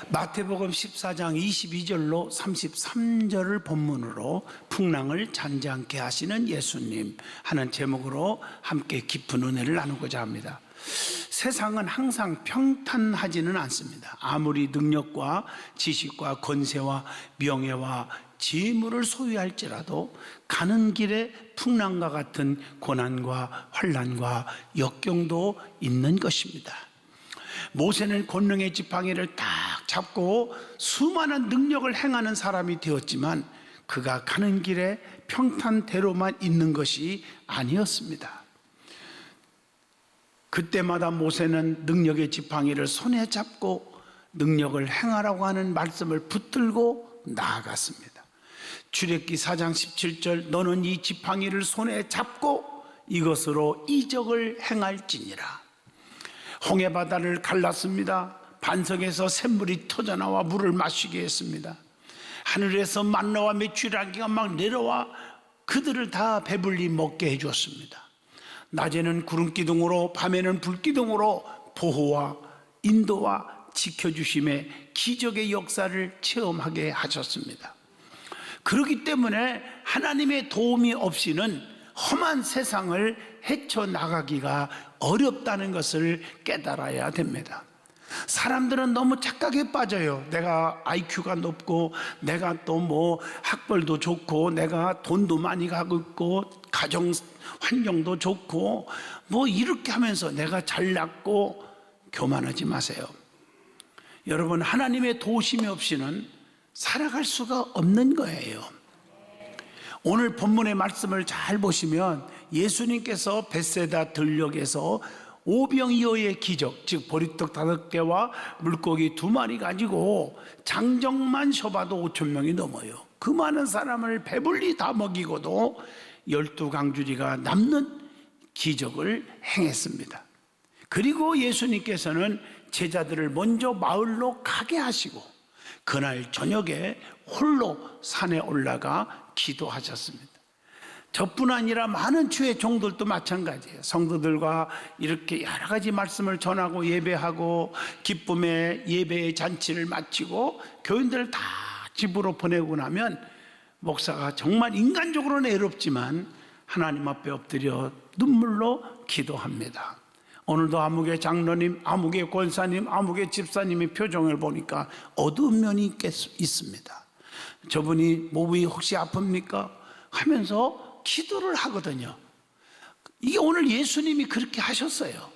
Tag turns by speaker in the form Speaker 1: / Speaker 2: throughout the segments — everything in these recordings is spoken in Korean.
Speaker 1: 마태복음 14장 22절로 33절을 본문으로 풍랑을 잔잔케 하시는 예수님 하는 제목으로 함께 깊은 은혜를 나누고자 합니다. 세상은 항상 평탄하지는 않습니다. 아무리 능력과 지식과 권세와 명예와 재물을 소유할지라도 가는 길에 풍랑과 같은 고난과 환난과 역경도 있는 것입니다. 모세는 권능의 지팡이를 딱 잡고 수많은 능력을 행하는 사람이 되었지만 그가 가는 길에 평탄대로만 있는 것이 아니었습니다. 그때마다 모세는 능력의 지팡이를 손에 잡고 능력을 행하라고 하는 말씀을 붙들고 나아갔습니다. 출애굽기 4장 17절 너는 이 지팡이를 손에 잡고 이것으로 이적을 행할지니라. 홍해바다를 갈랐습니다. 반석에서 샘물이 터져나와 물을 마시게 했습니다. 하늘에서 만나와 메추라기가 막 내려와 그들을 다 배불리 먹게 해주었습니다. 낮에는 구름기둥으로 밤에는 불기둥으로 보호와 인도와 지켜주심의 기적의 역사를 체험하게 하셨습니다. 그렇기 때문에 하나님의 도움이 없이는 험한 세상을 헤쳐나가기가 어렵다는 것을 깨달아야 됩니다. 사람들은 너무 착각에 빠져요. 내가 IQ가 높고 내가 또 뭐 학벌도 좋고 내가 돈도 많이 가고 있고 가정 환경도 좋고 뭐 이렇게 하면서 내가 잘났고 교만하지 마세요. 여러분, 하나님의 도우심이 없이는 살아갈 수가 없는 거예요. 오늘 본문의 말씀을 잘 보시면 예수님께서 벳세다 들녘에서 오병이어의 기적, 즉 보리떡 5개와 물고기 2마리 가지고 장정만 쉬어봐도 5,000명이 넘어요. 그 많은 사람을 배불리 다 먹이고도 12강주리가 남는 기적을 행했습니다. 그리고 예수님께서는 제자들을 먼저 마을로 가게 하시고 그날 저녁에 홀로 산에 올라가 기도하셨습니다. 저뿐 아니라 많은 주의 종들도 마찬가지예요. 성도들과 이렇게 여러 가지 말씀을 전하고 예배하고 기쁨의 예배의 잔치를 마치고 교인들을 다 집으로 보내고 나면 목사가 정말 인간적으로는 애롭지만 하나님 앞에 엎드려 눈물로 기도합니다. 오늘도 아무개 장로님, 아무개 권사님, 아무개 집사님의 표정을 보니까 어두운 면이 있습니다. 저분이 몸이 혹시 아픕니까? 하면서 기도를 하거든요. 이게 오늘 예수님이 그렇게 하셨어요.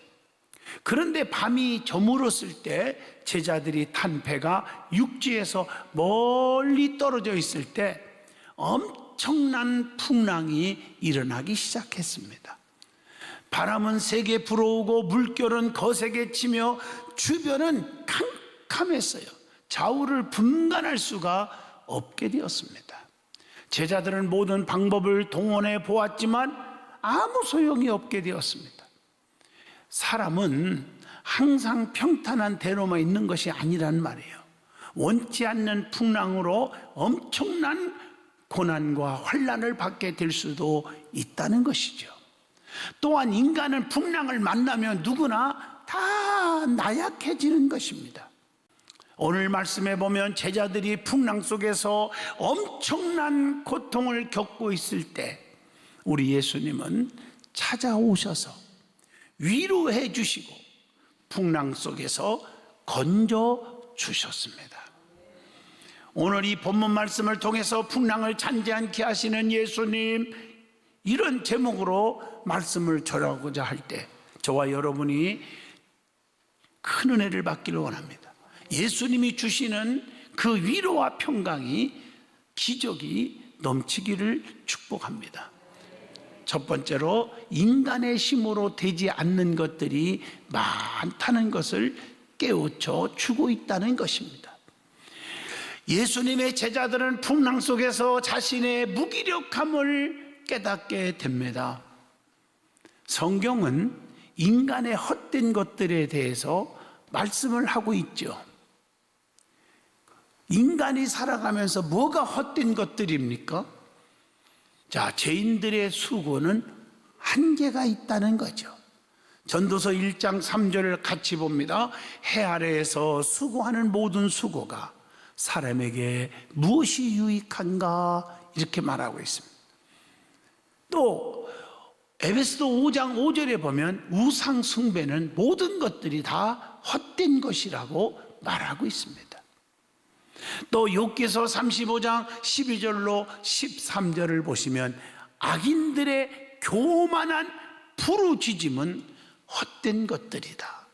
Speaker 1: 그런데 밤이 저물었을 때 제자들이 탄 배가 육지에서 멀리 떨어져 있을 때 엄청난 풍랑이 일어나기 시작했습니다. 바람은 세게 불어오고 물결은 거세게 치며 주변은 캄캄했어요. 좌우를 분간할 수가 없게 되었습니다. 제자들은 모든 방법을 동원해 보았지만 아무 소용이 없게 되었습니다. 사람은 항상 평탄한 대로만 있는 것이 아니란 말이에요. 원치 않는 풍랑으로 엄청난 고난과 환난을 받게 될 수도 있다는 것이죠. 또한 인간은 풍랑을 만나면 누구나 다 나약해지는 것입니다. 오늘 말씀에 보면 제자들이 풍랑 속에서 엄청난 고통을 겪고 있을 때 우리 예수님은 찾아오셔서 위로해 주시고 풍랑 속에서 건져 주셨습니다. 오늘 이 본문 말씀을 통해서 풍랑을 잔잔케 하시는 예수님, 이런 제목으로 말씀을 전하고자 할 때 저와 여러분이 큰 은혜를 받기를 원합니다. 예수님이 주시는 그 위로와 평강이, 기적이 넘치기를 축복합니다. 첫 번째로 인간의 힘으로 되지 않는 것들이 많다는 것을 깨우쳐 주고 있다는 것입니다. 예수님의 제자들은 풍랑 속에서 자신의 무기력함을 깨닫게 됩니다. 성경은 인간의 헛된 것들에 대해서 말씀을 하고 있죠. 인간이 살아가면서 뭐가 헛된 것들입니까? 자, 죄인들의 수고는 한계가 있다는 거죠. 전도서 1장 3절을 같이 봅니다. 해 아래에서 수고하는 모든 수고가 사람에게 무엇이 유익한가 이렇게 말하고 있습니다. 또 에베소서 5장 5절에 보면 우상 숭배는 모든 것들이 다 헛된 것이라고 말하고 있습니다. 또 욥기서 35장 12절로 13절을 보시면 악인들의 교만한 부르짖음은 헛된 것들이다.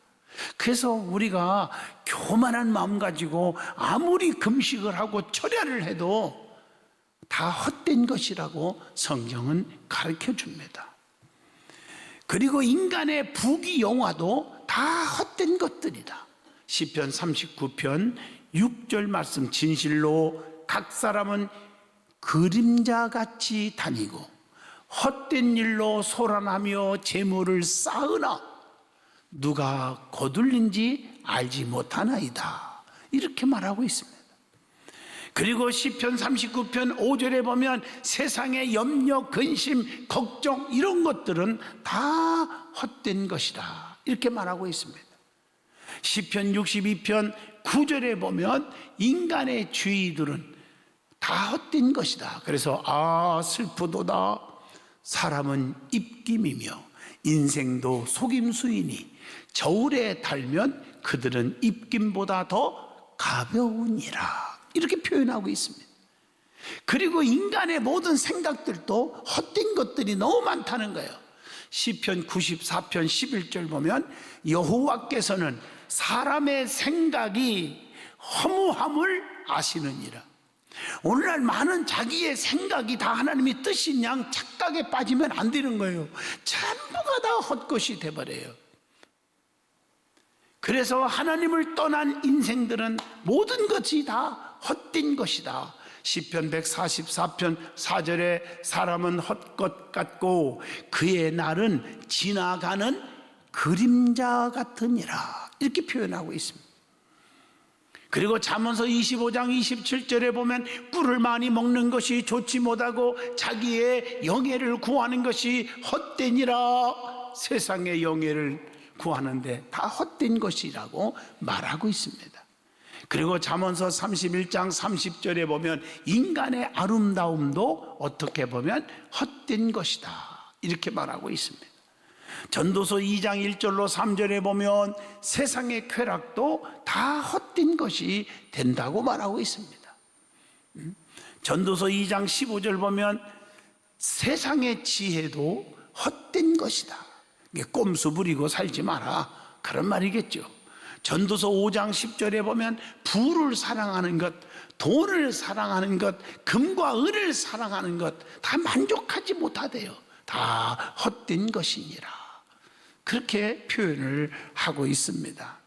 Speaker 1: 그래서 우리가 교만한 마음 가지고 아무리 금식을 하고 철야를 해도 다 헛된 것이라고 성경은 가르쳐 줍니다. 그리고 인간의 부귀영화도 다 헛된 것들이다. 시편 39편 6절 말씀, 진실로 각 사람은 그림자같이 다니고 헛된 일로 소란하며 재물을 쌓으나 누가 거둘린지 알지 못하나이다. 이렇게 말하고 있습니다. 그리고 시편 39편 5절에 보면 세상의 염려, 근심, 걱정 이런 것들은 다 헛된 것이다. 이렇게 말하고 있습니다. 시편 62편 9절에 보면 인간의 주의들은 다 헛된 것이다. 그래서 슬프도다. 사람은 입김이며 인생도 속임수이니 저울에 달면 그들은 입김보다 더 가벼우니라. 이렇게 표현하고 있습니다. 그리고 인간의 모든 생각들도 헛된 것들이 너무 많다는 거예요. 시편 94편 11절 보면 여호와께서는 사람의 생각이 허무함을 아시느니라. 오늘날 많은 자기의 생각이 다 하나님의 뜻인 양 착각에 빠지면 안 되는 거예요. 전부가 다 헛것이 돼버려요. 그래서 하나님을 떠난 인생들은 모든 것이 다 헛된 것이다. 시편 144편 4절에 사람은 헛것 같고 그의 날은 지나가는 그림자 같으니라. 이렇게 표현하고 있습니다. 그리고 잠언서 25장 27절에 보면 꿀을 많이 먹는 것이 좋지 못하고 자기의 영예를 구하는 것이 헛되니라. 세상의 영예를 구하는데 다 헛된 것이라고 말하고 있습니다. 그리고 잠언서 31장 30절에 보면 인간의 아름다움도 어떻게 보면 헛된 것이다. 이렇게 말하고 있습니다. 전도서 2장 1절로 3절에 보면 세상의 쾌락도 다 헛된 것이 된다고 말하고 있습니다. 전도서 2장 15절 보면 세상의 지혜도 헛된 것이다. 꼼수 부리고 살지 마라, 그런 말이겠죠. 전도서 5장 10절에 보면 부를 사랑하는 것, 돈을 사랑하는 것, 금과 은을 사랑하는 것 다 만족하지 못하대요. 다 헛된 것이니라. 그렇게 표현을 하고 있습니다.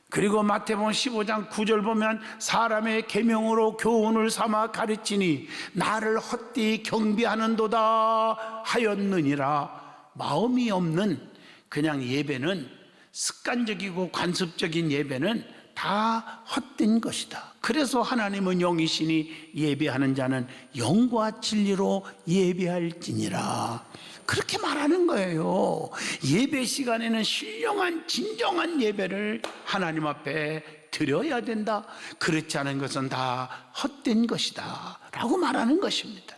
Speaker 1: 그리고 마태복음 15장 9절 보면 사람의 계명으로 교훈을 삼아 가르치니 나를 헛되이 경배하는도다 하였느니라. 마음이 없는 그냥 예배는, 습관적이고 관습적인 예배는 다 헛된 것이다. 그래서 하나님은 영이시니 예배하는 자는 영과 진리로 예배할지니라. 그렇게 말하는 거예요. 예배 시간에는 신령한 진정한 예배를 하나님 앞에 드려야 된다. 그렇지 않은 것은 다 헛된 것이다 라고 말하는 것입니다.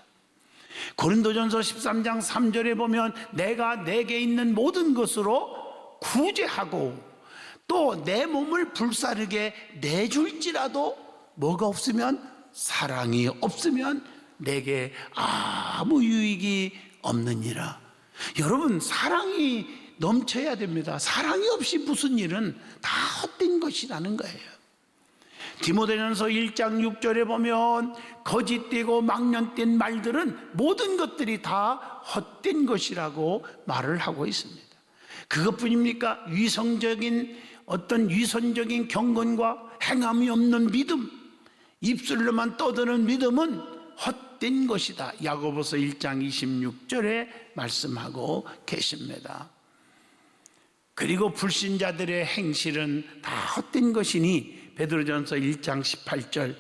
Speaker 1: 고린도전서 13장 3절에 보면 내가 내게 있는 모든 것으로 구제하고 또 내 몸을 불사르게 내줄지라도 뭐가 없으면, 사랑이 없으면 내게 아무 유익이 없느니라. 여러분, 사랑이 넘쳐야 됩니다. 사랑이 없이 무슨 일은 다 헛된 것이라는 거예요. 디모데전서 1장 6절에 보면 거짓되고 막연된 말들은 모든 것들이 다 헛된 것이라고 말을 하고 있습니다. 그것뿐입니까? 어떤 위선적인 경건과 행함이 없는 믿음, 입술로만 떠드는 믿음은 헛된 것이다. 야고보서 1장 26절에 말씀하고 계십니다. 그리고 불신자들의 행실은 다 헛된 것이니 베드로전서 1장 18절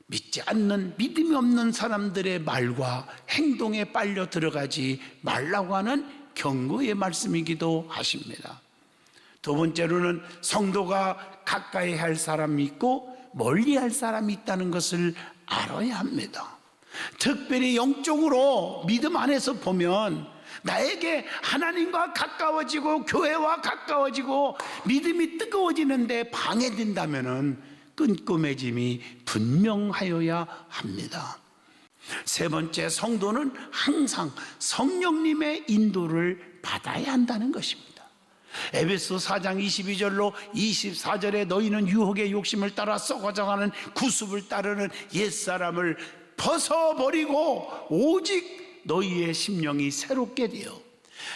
Speaker 1: 믿지 않는, 믿음이 없는 사람들의 말과 행동에 빨려 들어가지 말라고 하는 경고의 말씀이기도 하십니다. 두 번째로는 성도가 가까이 할 사람이 있고 멀리 할 사람이 있다는 것을 알아야 합니다. 특별히 영적으로 믿음 안에서 보면 나에게 하나님과 가까워지고 교회와 가까워지고 믿음이 뜨거워지는데 방해된다면 끈끈해짐이 분명하여야 합니다. 세 번째, 성도는 항상 성령님의 인도를 받아야 한다는 것입니다. 에베소 4장 22절로 24절에 너희는 유혹의 욕심을 따라 썩어져가는 구습을 따르는 옛사람을 벗어버리고 오직 너희의 심령이 새롭게 되어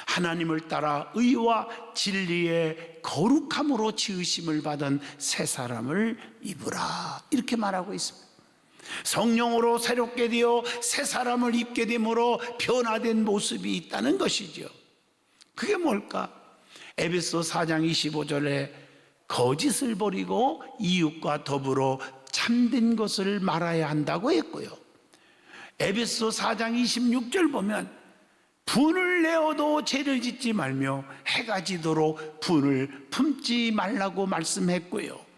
Speaker 1: 하나님을 따라 의와 진리의 거룩함으로 지으심을 받은 새 사람을 입으라, 이렇게 말하고 있습니다. 성령으로 새롭게 되어 새 사람을 입게 됨으로 변화된 모습이 있다는 것이죠. 그게 뭘까? 에베소 4장 25절에 거짓을 버리고 이웃과 더불어 참된 것을 말아야 한다고 했고요. 에베소 4장 26절 보면 분을 내어도 죄를 짓지 말며 해가 지도록 분을 품지 말라고 말씀했고요.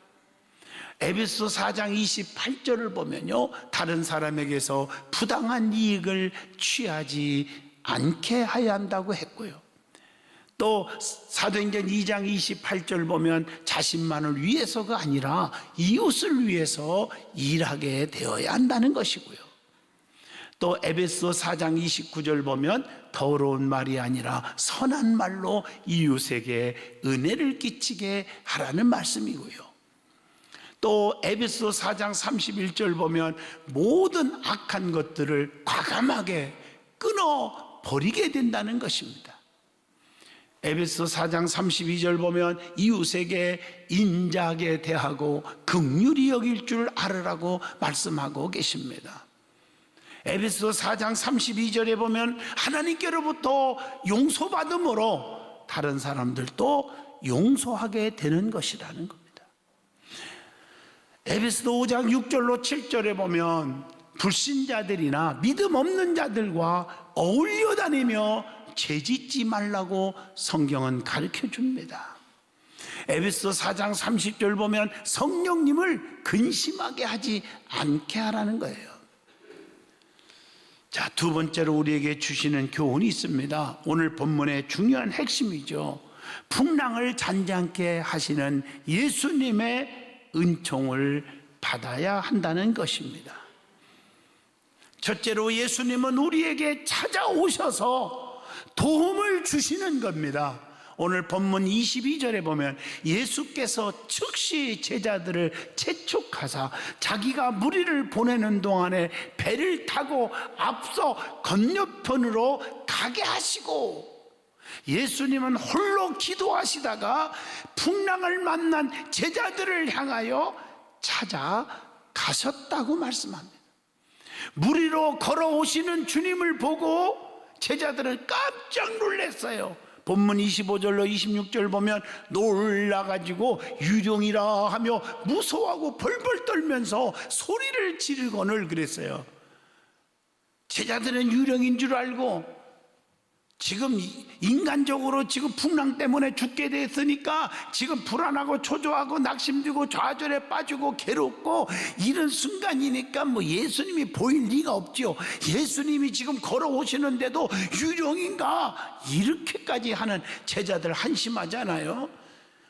Speaker 1: 에베소 4장 28절을 보면요, 다른 사람에게서 부당한 이익을 취하지 않게 하여야 한다고 했고요. 또 사도행전 2장 28절 보면 자신만을 위해서가 아니라 이웃을 위해서 일하게 되어야 한다는 것이고요. 또 에베소 4장 29절 보면 더러운 말이 아니라 선한 말로 이웃에게 은혜를 끼치게 하라는 말씀이고요. 또 에베소 4장 31절 보면 모든 악한 것들을 과감하게 끊어 버리게 된다는 것입니다. 에베소 4장 32절 보면 이웃에게 인자하게 대하고 긍휼히 여길 줄 알으라고 말씀하고 계십니다. 에베소 4장 32절에 보면 하나님께로부터 용서받음으로 다른 사람들도 용서하게 되는 것이라는 겁니다. 에베소 5장 6절로 7절에 보면 불신자들이나 믿음 없는 자들과 어울려 다니며 죄짓지 말라고 성경은 가르쳐 줍니다. 에베소 4장 30절 보면 성령님을 근심하게 하지 않게 하라는 거예요. 자, 두 번째로 우리에게 주시는 교훈이 있습니다. 오늘 본문의 중요한 핵심이죠. 풍랑을 잔잔케 하시는 예수님의 은총을 받아야 한다는 것입니다. 첫째로 예수님은 우리에게 찾아오셔서 도움을 주시는 겁니다. 오늘 본문 22절에 보면 예수께서 즉시 제자들을 재촉하사 자기가 무리를 보내는 동안에 배를 타고 앞서 건너편으로 가게 하시고, 예수님은 홀로 기도하시다가 풍랑을 만난 제자들을 향하여 찾아가셨다고 말씀합니다. 무리로 걸어오시는 주님을 보고 제자들은 깜짝 놀랐어요. 본문 25절로 26절 보면 놀라가지고 유령이라 하며 무서워하고 벌벌 떨면서 소리를 지르거늘 그랬어요. 제자들은 유령인 줄 알고 지금 인간적으로 지금 풍랑 때문에 죽게 됐으니까 지금 불안하고 초조하고 낙심되고 좌절에 빠지고 괴롭고 이런 순간이니까 뭐 예수님이 보일 리가 없죠. 예수님이 지금 걸어오시는데도 유령인가 이렇게까지 하는 제자들 한심하잖아요.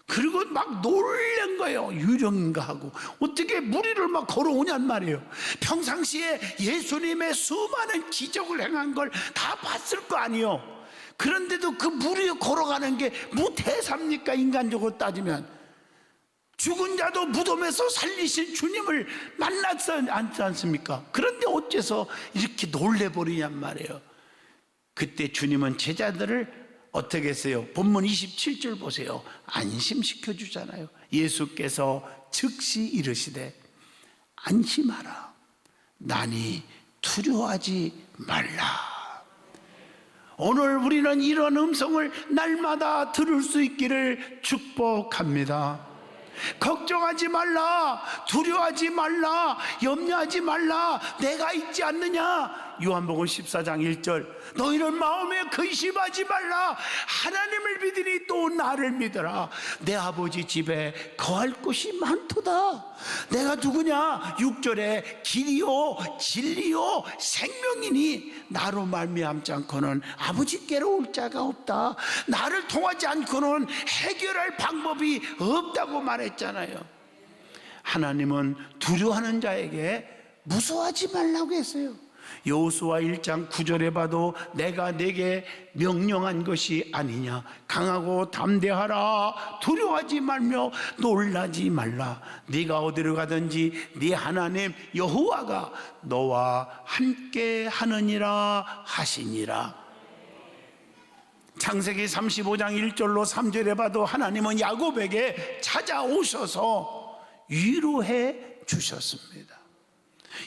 Speaker 1: 그리고 막 놀란 거예요. 유령인가 하고 어떻게 무리를 막 걸어오냔 말이에요. 평상시에 예수님의 수많은 기적을 행한 걸 다 봤을 거 아니에요. 그런데도 그 무리에 걸어가는 게 뭐 대사입니까? 인간적으로 따지면 죽은 자도 무덤에서 살리신 주님을 만났지 않습니까? 그런데 어째서 이렇게 놀래버리냔 말이에요. 그때 주님은 제자들을 어떻게 했어요? 본문 27절 보세요. 안심시켜 주잖아요. 예수께서 즉시 이르시되 안심하라, 나니 두려워하지 말라. 오늘 우리는 이런 음성을 날마다 들을 수 있기를 축복합니다. 걱정하지 말라, 두려워하지 말라, 염려하지 말라, 내가 있지 않느냐, 요한복음 14장 1절 너희는 마음에 근심하지 말라. 하나님을 믿으니 또 나를 믿어라. 내 아버지 집에 거할 곳이 많도다. 내가 누구냐? 6절에 길이요 진리요 생명이니 나로 말미암지 않고는 아버지께로 올 자가 없다. 나를 통하지 않고는 해결할 방법이 없다고 말했잖아요. 하나님은 두려워하는 자에게 무서워하지 말라고 했어요. 여호수아 1장 9절에 봐도 내가 내게 명령한 것이 아니냐. 강하고 담대하라. 두려워하지 말며 놀라지 말라. 네가 어디로 가든지 네 하나님 여호와가 너와 함께 하느니라 하시니라. 창세기 35장 1절로 3절에 봐도 하나님은 야곱에게 찾아오셔서 위로해 주셨습니다.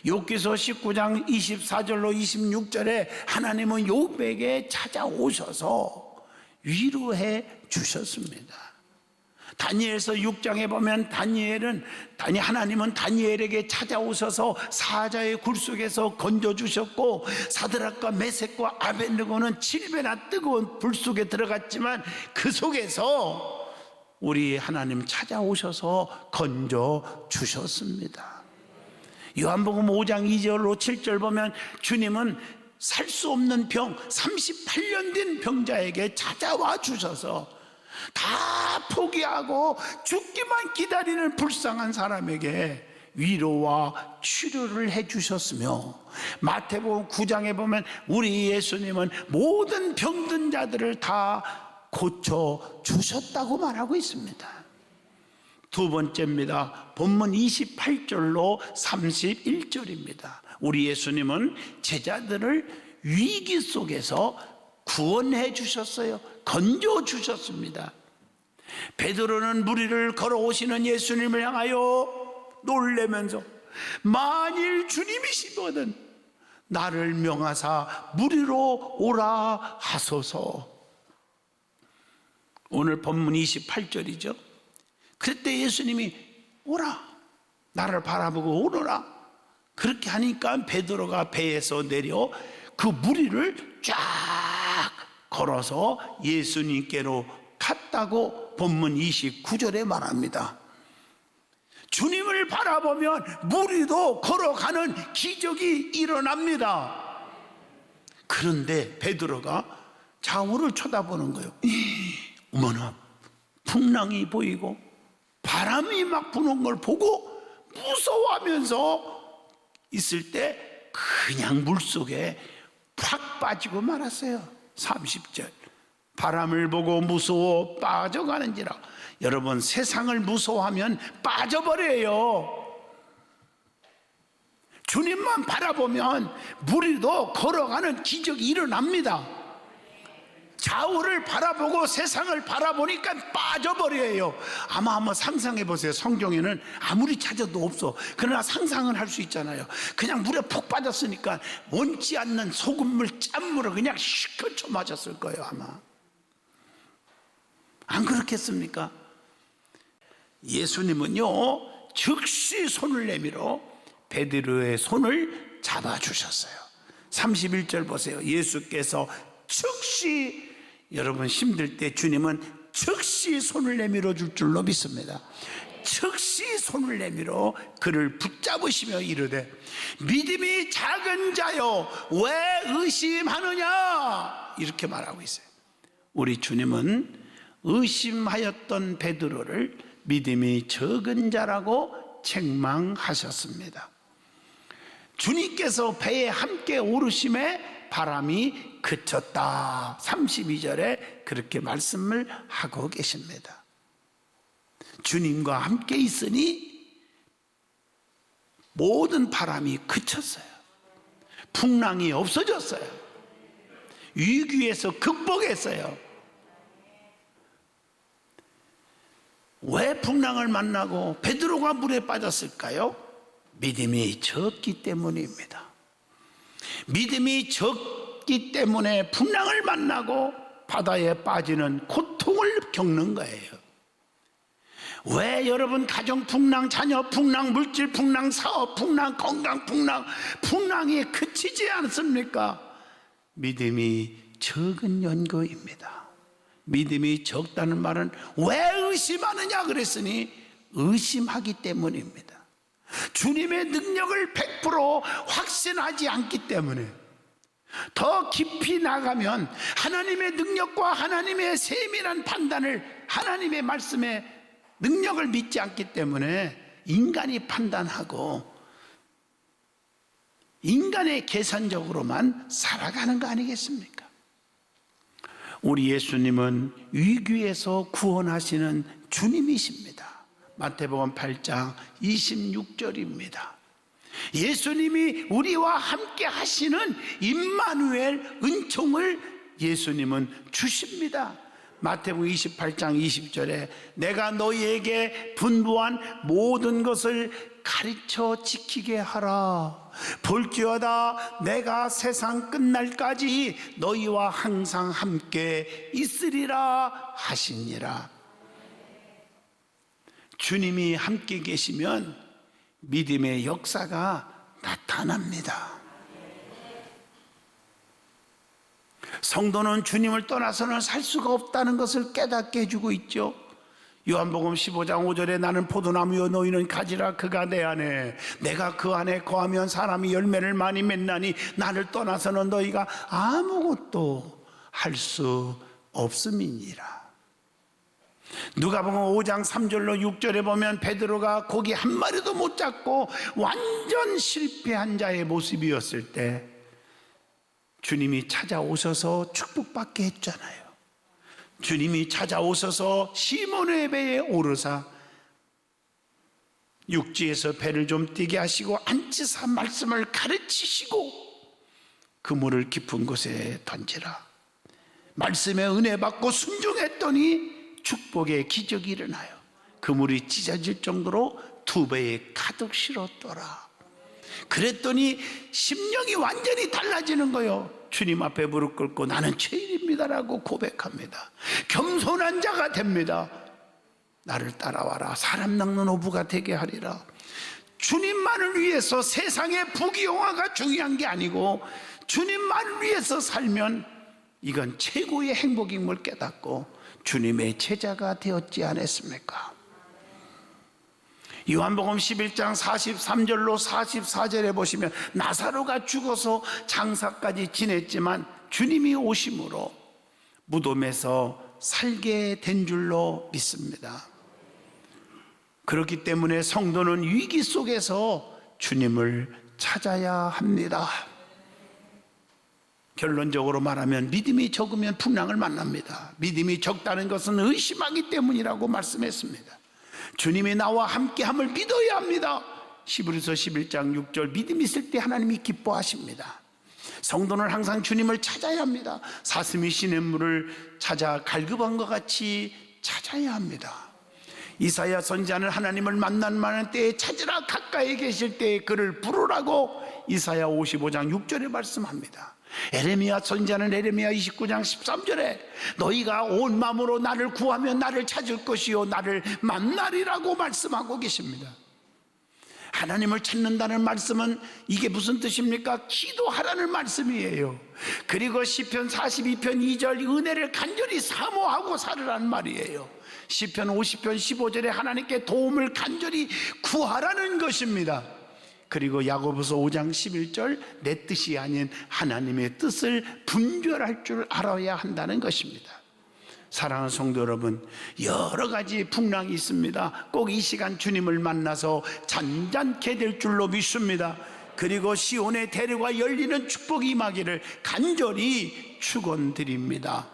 Speaker 1: 욥기서 19장 24절로 26절에 하나님은 욥에게 찾아오셔서 위로해 주셨습니다. 다니엘서 6장에 보면 하나님은 다니엘에게 찾아오셔서 사자의 굴 속에서 건져주셨고, 사드락과 메섹과 아벳느고는 7배나 뜨거운 불 속에 들어갔지만 그 속에서 우리 하나님 찾아오셔서 건져주셨습니다. 요한복음 5장 2절로 7절 보면 주님은 살 수 없는 병 38년 된 병자에게 찾아와 주셔서 다 포기하고 죽기만 기다리는 불쌍한 사람에게 위로와 치료를 해 주셨으며, 마태복음 9장에 보면 우리 예수님은 모든 병든 자들을 다 고쳐 주셨다고 말하고 있습니다. 두 번째입니다. 본문 28절로 31절입니다. 우리 예수님은 제자들을 위기 속에서 구원해 주셨어요. 건져 주셨습니다. 베드로는 물 위를 걸어오시는 예수님을 향하여 놀래면서 만일 주님이시거든 나를 명하사 물 위로 오라 하소서. 오늘 본문 28절이죠. 그때 예수님이 오라, 나를 바라보고 오너라. 그렇게 하니까 베드로가 배에서 내려 그 무리를 쫙 걸어서 예수님께로 갔다고 본문 29절에 말합니다. 주님을 바라보면 무리도 걸어가는 기적이 일어납니다. 그런데 베드로가 좌우를 쳐다보는 거예요. 어머나, 풍랑이 보이고 바람이 막 부는 걸 보고 무서워하면서 있을 때 그냥 물속에 팍 빠지고 말았어요. 30절 바람을 보고 무서워 빠져가는지라. 여러분, 세상을 무서워하면 빠져버려요. 주님만 바라보면 무리도 걸어가는 기적이 일어납니다. 좌우를 바라보고 세상을 바라보니까 빠져버려요. 아마 한번 상상해 보세요. 성경에는 아무리 찾아도 없어. 그러나 상상을 할 수 있잖아요. 그냥 물에 푹 빠졌으니까 원치 않는 소금물, 짠물을 그냥 시커쳐 맞았을 거예요. 아마 안 그렇겠습니까? 예수님은요 즉시 손을 내밀어 베드로의 손을 잡아주셨어요. 31절 보세요. 예수께서 즉시, 여러분 힘들 때 주님은 즉시 손을 내밀어 줄 줄로 믿습니다. 즉시 손을 내밀어 그를 붙잡으시며 이르되 믿음이 작은 자여 왜 의심하느냐, 이렇게 말하고 있어요. 우리 주님은 의심하였던 베드로를 믿음이 적은 자라고 책망하셨습니다. 주님께서 배에 함께 오르심에 바람이 그쳤다. 32절에 그렇게 말씀을 하고 계십니다. 주님과 함께 있으니 모든 바람이 그쳤어요. 풍랑이 없어졌어요. 위기에서 극복했어요. 왜 풍랑을 만나고 베드로가 물에 빠졌을까요? 믿음이 적기 때문입니다. 믿음이 적기 때문에 풍랑을 만나고 바다에 빠지는 고통을 겪는 거예요. 왜 여러분 가정 풍랑, 자녀 풍랑, 물질 풍랑, 사업 풍랑, 건강 풍랑, 풍랑이 그치지 않습니까? 믿음이 적은 연고입니다. 믿음이 적다는 말은 왜 의심하느냐 그랬으니 의심하기 때문입니다. 주님의 능력을 100% 확신하지 않기 때문에. 더 깊이 나가면 하나님의 능력과 하나님의 세밀한 판단을, 하나님의 말씀의 능력을 믿지 않기 때문에 인간이 판단하고 인간의 계산적으로만 살아가는 거 아니겠습니까? 우리 예수님은 위기에서 구원하시는 주님이십니다. 마태복음 8장 26절입니다. 예수님이 우리와 함께 하시는 임마누엘 은총을 예수님은 주십니다. 마태복음 28장 20절에 내가 너희에게 분부한 모든 것을 가르쳐 지키게 하라. 볼지어다 내가 세상 끝날까지 너희와 항상 함께 있으리라 하시니라. 주님이 함께 계시면 믿음의 역사가 나타납니다. 성도는 주님을 떠나서는 살 수가 없다는 것을 깨닫게 해주고 있죠. 요한복음 15장 5절에 나는 포도나무요 너희는 가지라. 그가 내 안에 내가 그 안에 거하면 사람이 열매를 많이 맺나니 나를 떠나서는 너희가 아무것도 할 수 없음이니라. 누가복음 5장 3절로 6절에 보면 베드로가 고기 한 마리도 못 잡고 완전 실패한 자의 모습이었을 때 주님이 찾아오셔서 축복받게 했잖아요. 주님이 찾아오셔서 시몬의 배에 오르사 육지에서 배를 좀 뛰게 하시고 앉으사 말씀을 가르치시고 그물을 깊은 곳에 던지라. 말씀에 은혜 받고 순종했더니 축복의 기적이 일어나요. 그물이 찢어질 정도로 2배에 가득 실었더라. 그랬더니 심령이 완전히 달라지는 거예요. 주님 앞에 무릎 꿇고 나는 죄인입니다라고 고백합니다. 겸손한 자가 됩니다. 나를 따라와라. 사람 낚는 어부가 되게 하리라. 주님만을 위해서 세상의 부귀영화가 중요한 게 아니고 주님만을 위해서 살면 이건 최고의 행복인 걸 깨닫고 주님의 제자가 되었지 않았습니까? 요한복음 11장 43절로 44절에 보시면 나사로가 죽어서 장사까지 지냈지만 주님이 오심으로 무덤에서 살게 된 줄로 믿습니다. 그렇기 때문에 성도는 위기 속에서 주님을 찾아야 합니다. 결론적으로 말하면 믿음이 적으면 풍랑을 만납니다. 믿음이 적다는 것은 의심하기 때문이라고 말씀했습니다. 주님이 나와 함께함을 믿어야 합니다. 히브리서 11장 6절 믿음이 있을 때 하나님이 기뻐하십니다. 성도는 항상 주님을 찾아야 합니다. 사슴이 시냇물을 찾아 갈급한 것 같이 찾아야 합니다. 이사야 선지자는 하나님을 만난 때에 찾으라. 가까이 계실 때에 그를 부르라고 이사야 55장 6절에 말씀합니다. 에레미야 선지자는 에레미야 29장 13절에 너희가 온 마음으로 나를 구하면 나를 찾을 것이요 나를 만나리라고 말씀하고 계십니다. 하나님을 찾는다는 말씀은 이게 무슨 뜻입니까? 기도하라는 말씀이에요. 그리고 시편 42편 2절 은혜를 간절히 사모하고 살으라는 말이에요. 시편 50편 15절에 하나님께 도움을 간절히 구하라는 것입니다. 그리고 야고보서 5장 11절 내 뜻이 아닌 하나님의 뜻을 분별할 줄 알아야 한다는 것입니다. 사랑하는 성도 여러분, 여러 가지 풍랑이 있습니다. 꼭 이 시간 주님을 만나서 잔잔케 될 줄로 믿습니다. 그리고 시온의 대로가 열리는 축복이 임하기를 간절히 축원드립니다.